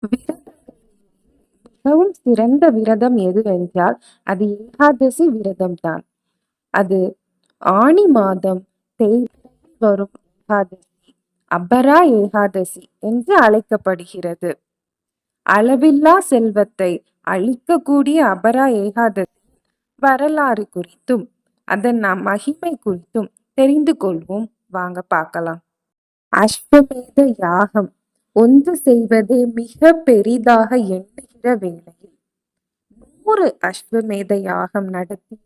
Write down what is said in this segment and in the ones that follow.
மிகவும் சிறந்த விரதம் எதுவென்றால் அது ஏகாதசி விரதம்தான். அது ஆனி மாதம் தேய்பிறையில் வரும் ஏகாதசி அபரா ஏகாதசி என்று அழைக்கப்படுகிறது. அளவில்லா செல்வத்தை அளிக்கக்கூடிய அபரா ஏகாதசி வரலாறு குறித்தும் அதன் மகிமை குறித்தும் தெரிந்து கொள்வோம். வாங்க பார்க்கலாம். அஸ்வமேத யாகம் ஒன்று செய்வதே மிக பெரிதாக எண்ணுகிற வேளையில் 100 அஸ்வமேத யாகம் நடத்தி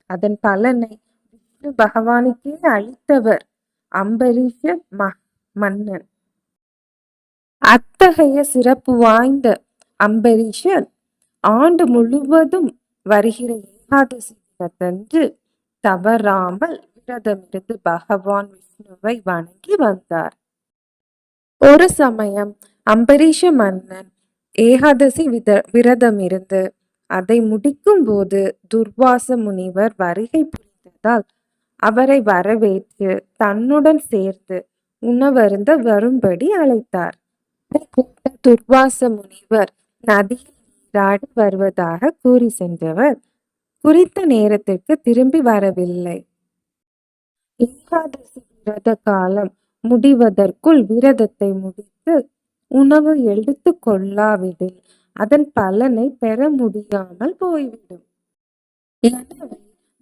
அதன் பலனை விஷ்ணு பகவானுக்கே அளித்தவர் அம்பரீஷ மன்னன். அத்தகைய சிறப்பு வாய்ந்த அம்பரீஷர் ஆண்டு முழுவதும் வருகிற ஏகாதசி தினத்தன்று தவறாமல் விரதமிருந்து பகவான் விஷ்ணுவை வணங்கி வந்தார். ஒரு சமயம் அம்பரீஷ மன்னன் ஏகாதசி விரதமிருந்து அதை முடிக்கும் போது துர்வாச முனிவர் வருகை புரிந்ததால் அவரை வரவேற்று தன்னுடன் சேர்த்து உணவருந்த வரும்படி அழைத்தார். துர்வாச முனிவர் நதியில் நீராடி வருவதாக கூறி சென்றவர் குறித்த நேரத்திற்கு திரும்பி வரவில்லை. ஏகாதசி விரத காலம் முடிவதற்குள் விரதத்தை முடித்து உணவு எடுத்து கொள்ளாவிடில் அதன் பலனை பெற முடியாமல் போய்விடும். எனவே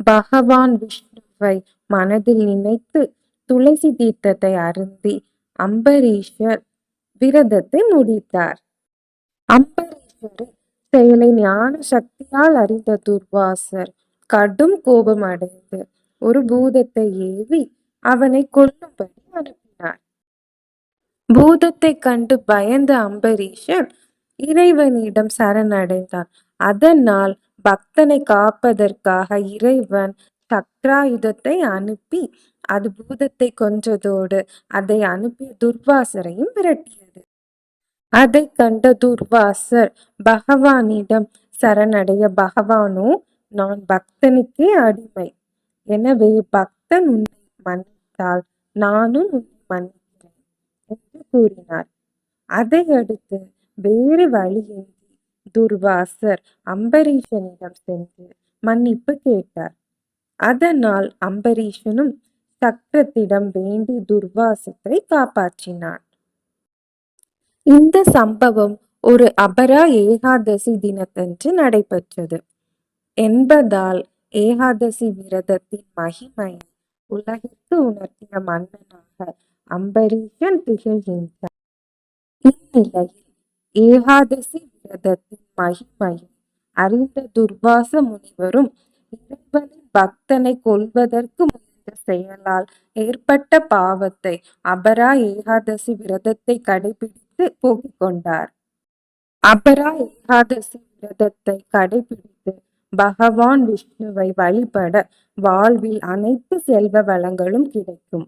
பகவான் விஷ்ணுவை மனதில் நினைத்து துளசி தீர்த்தத்தை அருந்தி அம்பரீஷர் விரதத்தை முடித்தார். அம்பரீஷரின் செயலை ஞான சக்தியால் அறிந்த துர்வாசர் கடும் கோபம் அடைந்து ஒரு பூதத்தை ஏவி அவனை கொல்லும்படி அனுப்பினார். பூதத்தை கண்டு பயந்த அம்பரீஷன் இறைவனிடம் சரணடைந்தான். அதனால் பக்தனை காப்பதற்காக இறைவன் சக்ராயுதத்தை அனுப்பி அது பூதத்தை கொன்றதோடு அதை அனுப்பிய துர்வாசரையும் விரட்டியது. அதை கண்ட துர்வாசர் பகவானிடம் சரணடைய பகவானோ நான் பக்தனுக்கே அடிமை, எனவே பக்தன் உன்னை மன்னித்தால் நானும் உன்னை மன்னிக்கிறேன் என்று கூறினார். அதை அடுத்து வேறு வழியின்றி துர்வாசர் அம்பரீஷனிடம் சென்று மன்னிப்பு கேட்டார். அதனால் அம்பரீஷனும் சக்கரத்திடம் வேண்டி துர்வாசத்தை காப்பாற்றினான். இந்த சம்பவம் ஒரு அபரா ஏகாதசி தினத்தன்று நடைபெற்றது என்பதால் ஏகாதசி விரதத்தின் மகிமையை உலகிற்கு உணர்த்திய மன்னனாக அம்பரீஷன் திகழ்கின்றார். இந்நிலையில் ஏகாதசி விரதத்தின் மகிமையை அறிந்த துர்வாச முனிவரும் இறைவனின் பக்தனை கொல்வதற்கு முயன்ற செயலால் ஏற்பட்ட பாவத்தை அபரா ஏகாதசி விரதத்தை கடைபிடித்து போக்கிக் கொண்டார். அபரா ஏகாதசி விரதத்தை கடைபிடித்து பகவான் விஷ்ணுவை வழிபட வாழ்வில் அனைத்து செல்வ வளங்களும் கிடைக்கும்.